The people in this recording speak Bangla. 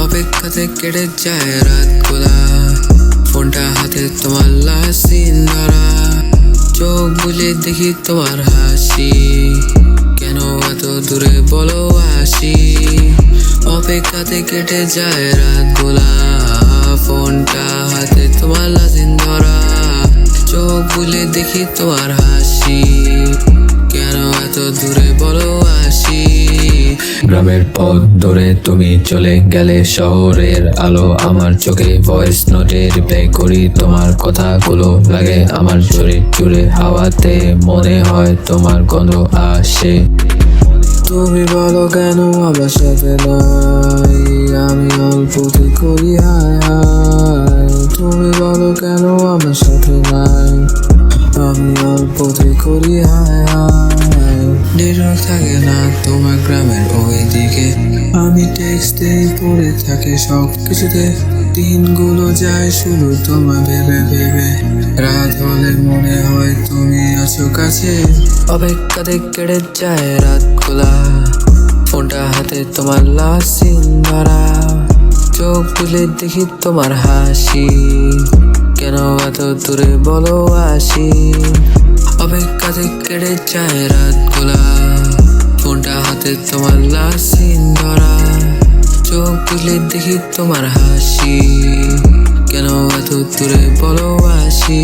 অপেক্ষাতে কেটে যায় রাতগুলা, ফোনটা হাতে তোমার লাসিন ধরা, চোখ বুঝে দেখি তোমার হাসি, কেন এত দূরে বলো আসি। অপেক্ষাতে কেটে যায় রাতগুলা, ফোনটা হাতে তোমার লাসিন ধরা, চোখ বুঝে দেখি তোমার হাসি, কেন এত দূরে বলো আসি। গ্রামের পথ ধরে তুমি চলে গেলে শহরের আলো আমার চোখে, ভয়েস নোটে রিপ্লাই করি তোমার কথাগুলো, লাগে আমার শরীর জুড়ে হাওয়াতে, মনে হয় তোমার গন্ধ আসে। তুমি বলো কেন আমার সাথে নাই, আমি অল্পতে করি হায় হায়। তুমি বলো কেন আমার সাথে নাই, আমি অল্পতে করি হায় হায়। নেটওয়ার্ক থাকে না তোমার গ্রামের ওই দিকে, আমি টেক্সটে পড়ে থাকি সব কিছুতে, দিনগুলো যায় শুধু তোমার ভেবে ভেবে, রাত হলে মনে হয় তুমি আছো কাছে। অপেক্ষাতে কেটে যায় রাতগুলা, ফোনটা হাতে তোমার লাসিন ধরা, চোখ তুলে দেখি তোমার হাসি, কেন এত দূরে বলো আসি। অপেক্ষাতে কেটে যায় রাতগুলা, ফোনটা হাতে তোমার লাসিন ধরা, চোখ তুলে দেখি তোমার হাসি, কেন এত দূরে বলো আসি।